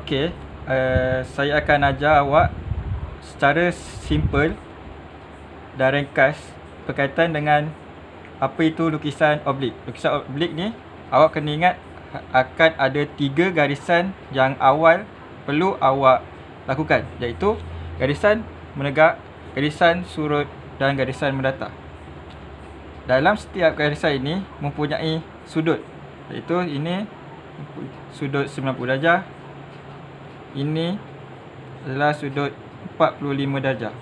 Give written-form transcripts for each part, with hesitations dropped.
Okey, saya akan ajar awak secara simple dan ringkas berkaitan dengan apa itu lukisan oblik. Lukisan oblik ni awak kena ingat akan ada 3 garisan yang awal perlu awak lakukan, iaitu garisan menegak, garisan surut dan garisan mendatar. Dalam setiap garisan ini mempunyai sudut, iaitu ini sudut 90 darjah, ini adalah sudut 45 darjah.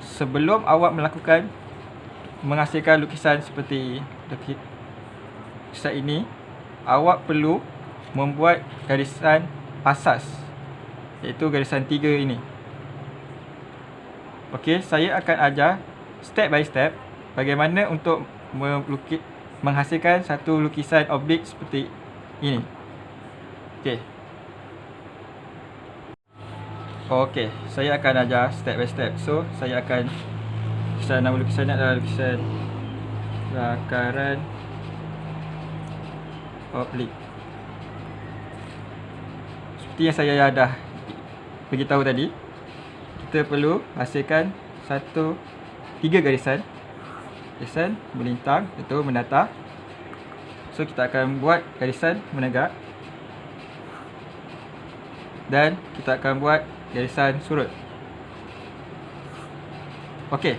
Sebelum awak menghasilkan lukisan seperti lukisan ini, awak perlu membuat garisan asas, iaitu garisan 3 ini. Okey, saya akan ajar step by step bagaimana untuk menghasilkan satu lukisan oblik seperti ini. Okey, saya akan ajar step by step. So, saya akan nama lukisan ni adalah lukisan lakaran oblik. Seperti yang saya dah beritahu tadi, kita perlu hasilkan 3 garisan. Garisan melintang atau mendatar. So, kita akan buat garisan menegak. Dan kita akan buat garisan surut. Okey.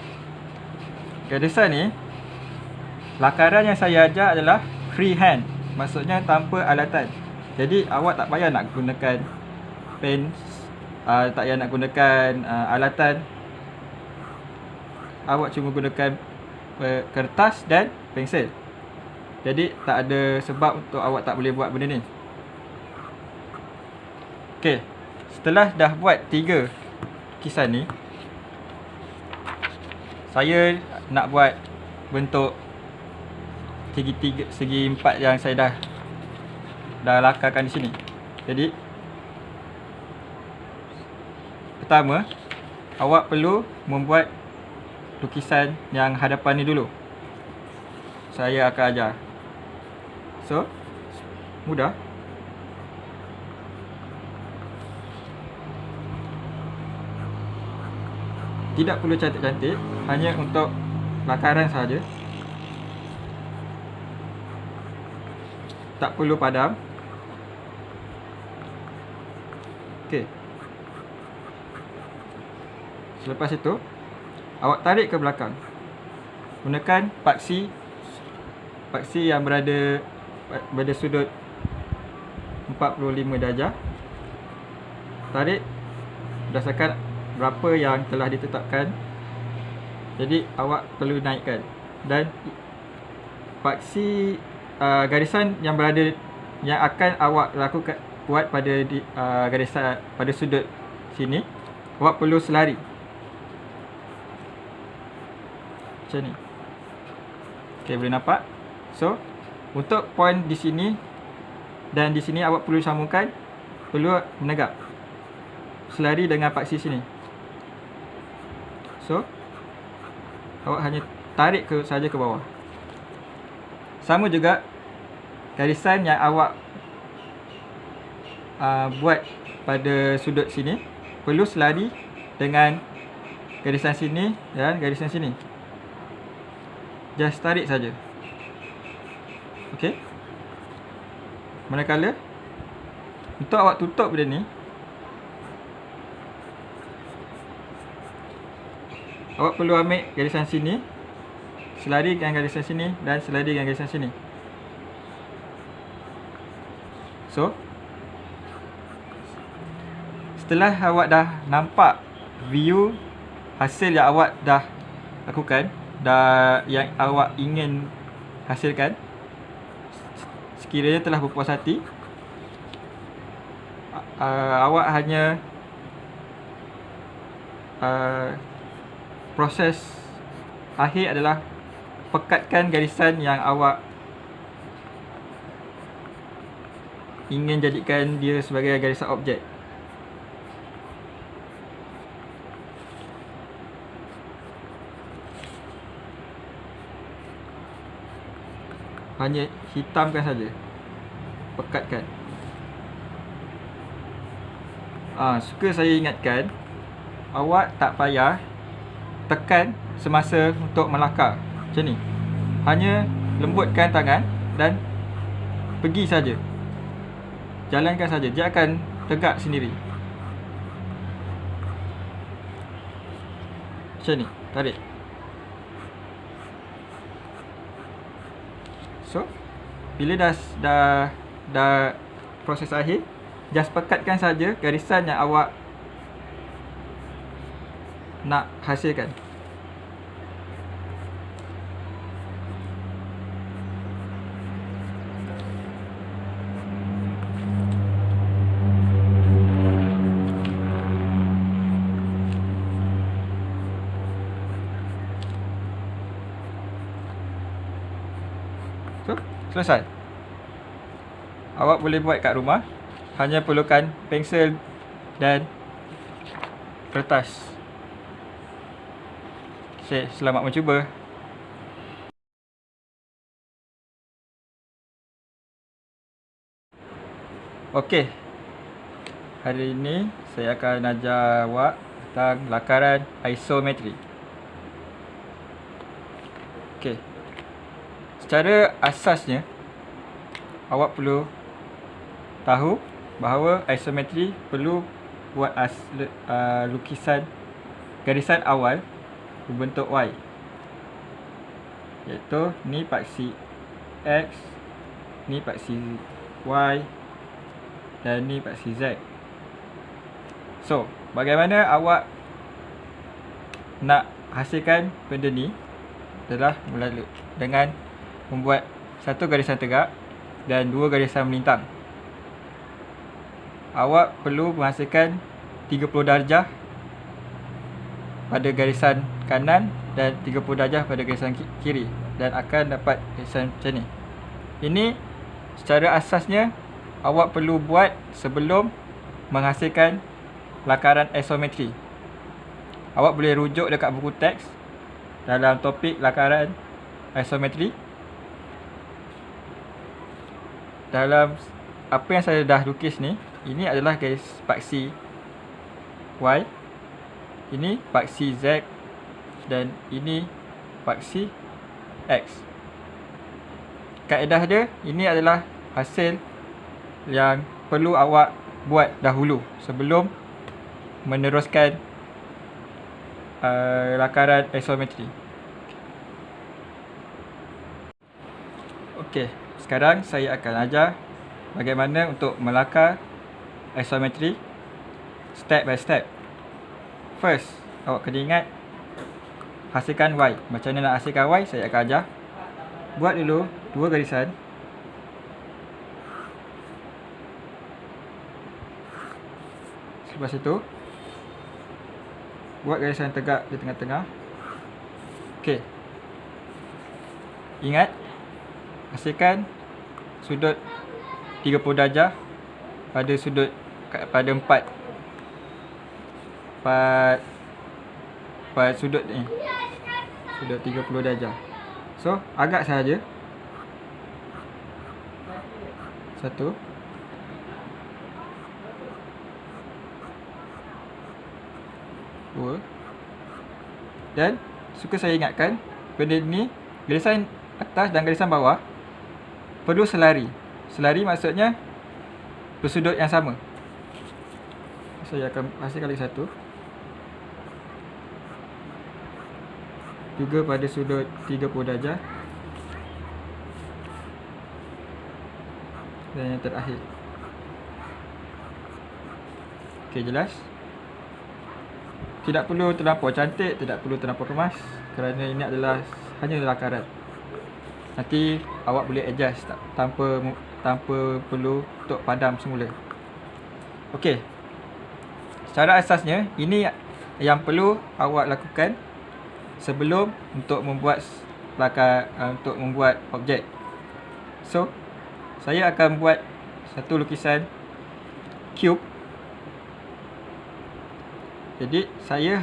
Garisan ni, lakaran yang saya ajar adalah freehand. Maksudnya tanpa alatan. Jadi awak tak payah nak gunakan pen, tak payah nak gunakan alatan. Awak cuma gunakan kertas dan pensel. Jadi tak ada sebab untuk awak tak boleh buat benda ni. Okey. Setelah dah buat 3 lukisan ni, saya nak buat bentuk segi 4 yang saya dah lakarkan di sini. Jadi pertama, awak perlu membuat lukisan yang hadapan ni dulu. Saya akan ajar. So, mudah. Tidak perlu cantik-cantik, hanya untuk lakaran sahaja. Tak perlu padam. Okey. Selepas itu, awak tarik ke belakang. Gunakan paksi yang berada sudut 45 darjah. Tarik berdasarkan berapa yang telah ditetapkan. Jadi awak perlu naikkan. Dan paksi garisan yang akan awak lakukan buat pada garisan pada sudut sini, awak perlu selari macam ni. Okey, boleh nampak? So, untuk point di sini dan di sini awak perlu sambungkan, perlu menegak. Selari dengan paksi sini. So, awak hanya tarik saja ke bawah. Sama juga garisan yang awak buat pada sudut sini, perlu selari dengan garisan sini dan garisan sini. Just tarik saja. Okey. Manakala untuk awak tutup benda ni, awak perlu ambil garisan sini, selari dengan garisan sini dan selari dengan garisan sini. So, setelah awak dah nampak view hasil yang awak dah lakukan, yang awak ingin hasilkan, sekiranya telah berpuas hati, awak hanya proses akhir adalah pekatkan garisan yang awak ingin jadikan dia sebagai garisan objek. Hanya hitamkan saja, pekatkan. Suka saya ingatkan, awak tak payah tekan semasa untuk melakar. Macam ni. Hanya lembutkan tangan dan pergi saja. Jalankan saja, dia akan tegak sendiri. Macam ni, tarik. So, bila dah proses akhir, just pekatkan saja garisan yang awak nak hasilkan. So, selesai. Awak boleh buat kat rumah. Hanya perlukan pensel dan kertas. Selamat mencuba. Okey. Hari ini saya akan ajar awak tentang lakaran isometri. Okey. Secara asasnya, awak perlu tahu bahawa isometri perlu buat lukisan garisan awal berbentuk Y, iaitu ni paksi X, ni paksi Y dan ni paksi Z. So, bagaimana awak nak hasilkan benda ni adalah melalui dengan membuat satu garisan tegak dan dua garisan melintang. Awak perlu menghasilkan 30 darjah pada garisan kanan dan 30 darjah pada garisan kiri, dan akan dapat garisan macam ni. Ini secara asasnya awak perlu buat sebelum menghasilkan lakaran isometri. Awak boleh rujuk dekat buku teks dalam topik lakaran isometri. Dalam apa yang saya dah lukis ni, ini adalah garis paksi Y, ini paksi Z, dan ini paksi X. Kaedah dia, ini adalah hasil yang perlu awak buat dahulu sebelum meneruskan lakaran isometri. Okey, sekarang saya akan ajar bagaimana untuk melakar isometri step by step. First, awak kena ingat hasilkan Y. Macam mana nak hasilkan Y, saya akan ajar. Buat dulu dua garisan. Lepas itu, buat garisan tegak di tengah-tengah. Okey. Ingat, hasilkan sudut 30 darjah pada sudut pada 4 sudut ni. Sudut 30 darjah. So, agak sahaja. Satu. Dua. Dan suka saya ingatkan, benda ni garisan atas dan garisan bawah perlu selari. Selari maksudnya bersudut yang sama. Saya akan hasilkan lagi satu. Juga pada sudut 30 darjah. Dan yang terakhir. Okey, jelas? Tidak perlu terlampau cantik, tidak perlu terlampau kemas, kerana ini adalah hanya lakaran. Nanti awak boleh adjust tanpa perlu untuk padam semula. Okey. Secara asasnya, ini yang perlu awak lakukan sebelum untuk membuat objek. So, saya akan buat satu lukisan cube. Jadi, saya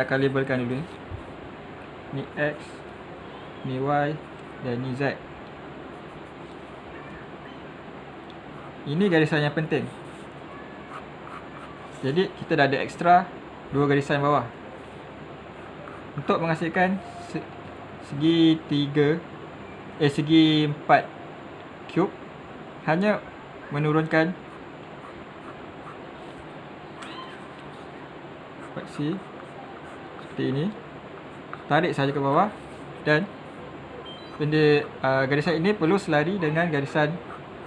akan labelkan dulu. Ni X, ni Y, dan ni Z. Ini garisan yang penting. Jadi kita dah ada ekstra 2 garisan bawah. Untuk menghasilkan segi 4 cube, hanya menurunkan paksi seperti ini, tarik saja ke bawah, dan benda garisan ini perlu selari dengan garisan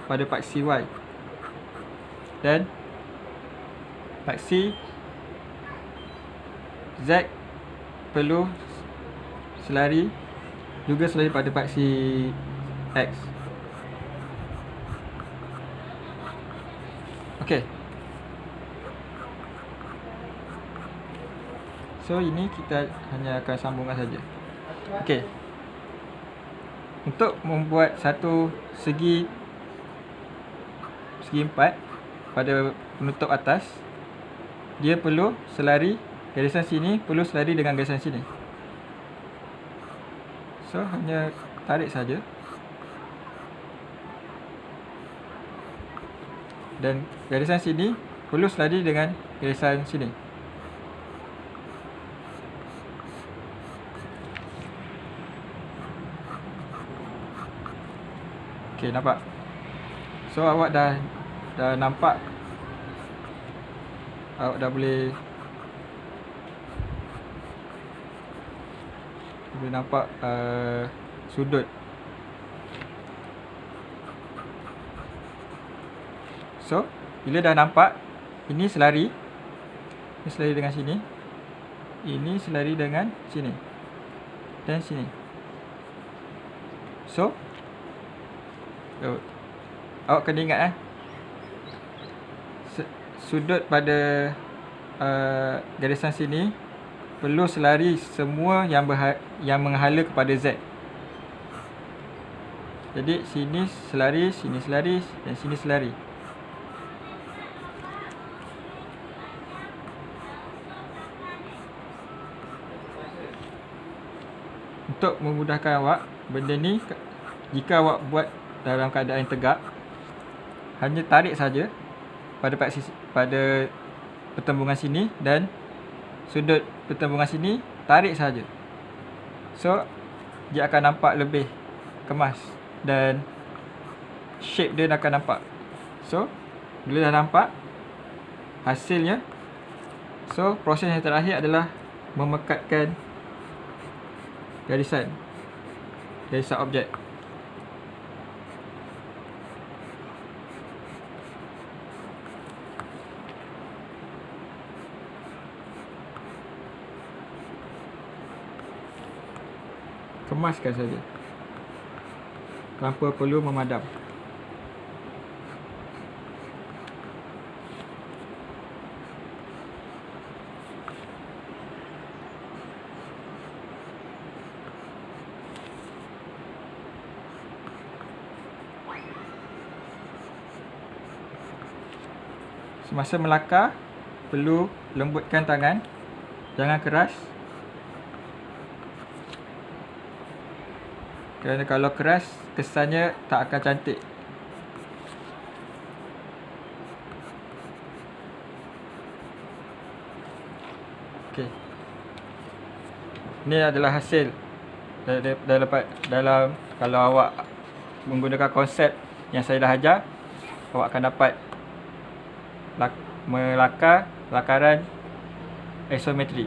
pada paksi Y, dan paksi Z perlu selari pada paksi X. Okey. So ini kita hanya akan sambungkan saja. Okey. Untuk membuat satu segi 4 pada penutup atas, dia perlu selari garisan sini, perlu selari dengan garisan sini. So hanya tarik saja, dan garisan sini perlu selari dengan garisan sini. Okey, nampak? So awak dah nampak, awak dah boleh nampak sudut. So bila dah nampak, ini selari dengan sini, ini selari dengan sini dan sini. So awak kena ingat sudut pada garisan sini perlu selari semua yang menghala kepada Z. Jadi sini selari, dan sini selari. Untuk memudahkan awak, benda ni jika awak buat dalam keadaan tegak, hanya tarik saja pada pertembungan sini, dan sudut pertembungan sini tarik saja. So dia akan nampak lebih kemas dan shape dia akan nampak. So bila dah nampak hasilnya, so proses yang terakhir adalah memekatkan garisan objek. Kemaskan saja tanpa perlu memadam. Semasa melakar, perlu lembutkan tangan, jangan keras. Kerana kalau keras, kesannya tak akan cantik. Okey. Ini adalah hasil dalam kalau awak menggunakan konsep yang saya dah ajar, awak akan dapat melakar lakaran isometri.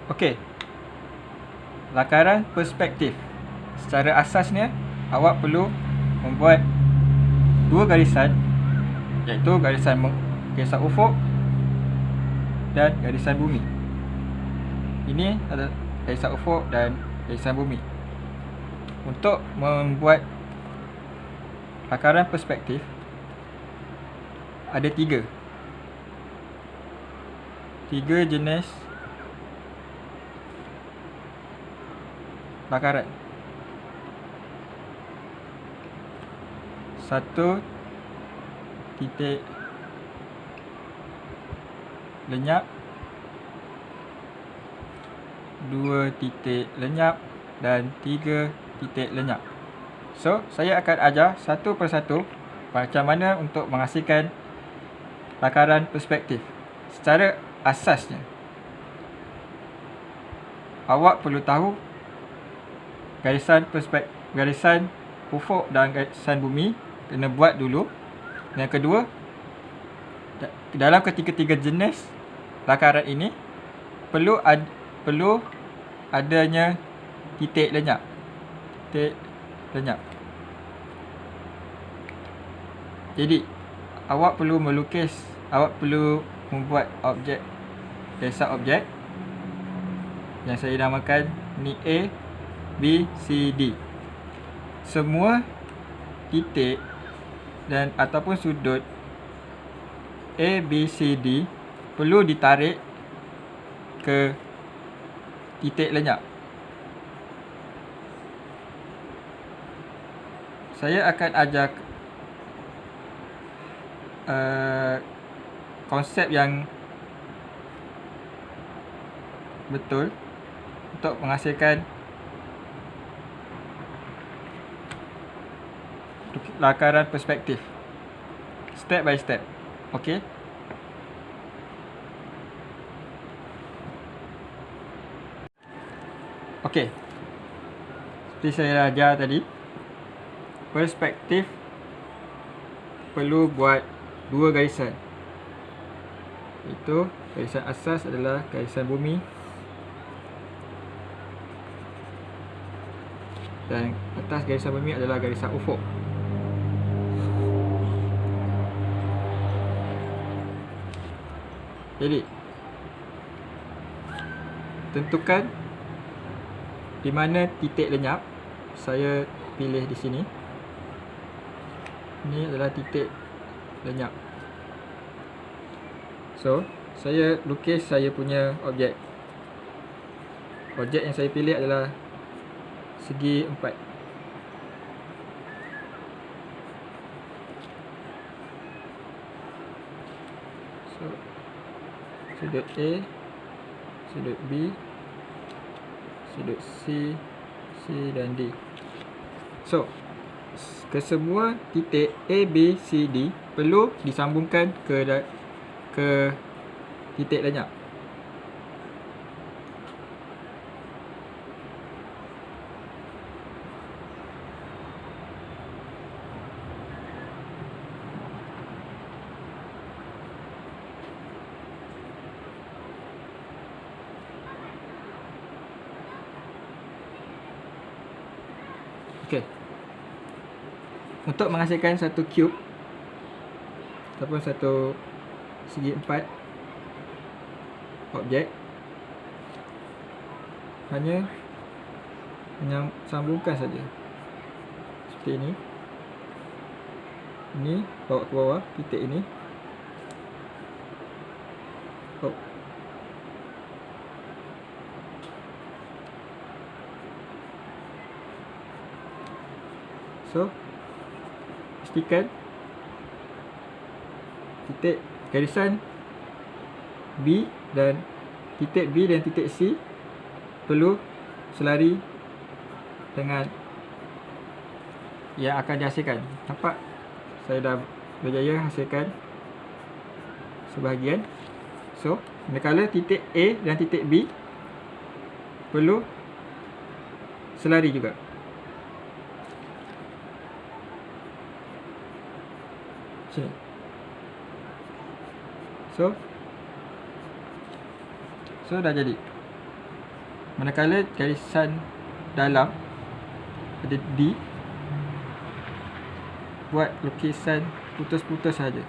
Okey. Lakaran perspektif. Secara asasnya, awak perlu membuat 2 garisan, iaitu garisan ufuk dan garisan bumi. Ini adalah garisan ufuk dan garisan bumi. Untuk membuat lakaran perspektif, ada 3 jenis lakaran. 1 titik lenyap, 2 titik lenyap, dan 3 titik lenyap. So, saya akan ajar satu persatu macam mana untuk menghasilkan lakaran perspektif. Secara asasnya, awak perlu tahu garisan ufuk dan garisan bumi kena buat dulu. Yang kedua, dalam ketiga-tiga jenis lakaran ini perlu adanya titik lenyap. Jadi, awak perlu membuat objek, garisan objek yang saya namakan ni A, B, C, D. Semua titik dan ataupun sudut A, B, C, D perlu ditarik ke titik lenyap. Saya akan ajar konsep yang betul untuk menghasilkan lakaran perspektif, step by step. Okey. Okey. Seperti saya ajar tadi, perspektif perlu buat 2 garisan. Itu garisan asas adalah garisan bumi dan atas garisan bumi adalah garisan ufuk. Jadi, tentukan di mana titik lenyap. Saya pilih di sini. Ini adalah titik lenyap. So, saya lukis saya punya objek. Objek yang saya pilih adalah segi 4. So, sudut A, sudut B, sudut C, C dan D. So, kesemua titik A, B, C, D perlu disambungkan ke titik lenyap. Okey. Untuk menghasilkan satu cube ataupun satu segi 4 objek, hanya sambungkan saja. Seperti ini. Ini bawa ke bawah titik ini. So, pastikan titik garisan B dan titik B dan titik C perlu selari dengan yang akan dihasilkan. Nampak? Saya dah berjaya hasilkan sebahagian. So, manakala titik A dan titik B perlu selari juga. Sini. So dah jadi. Manakala garisan dalam ada D, buat lukisan putus-putus saja.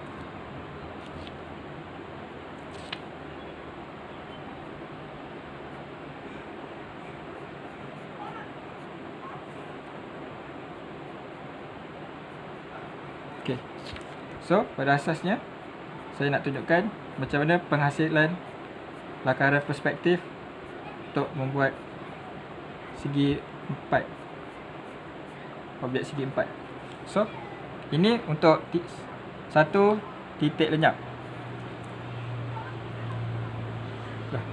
Okey. So, pada asasnya saya nak tunjukkan macam mana penghasilan lakaran perspektif untuk membuat segi 4, objek segi 4. So, ini untuk satu titik lenyap. Dah.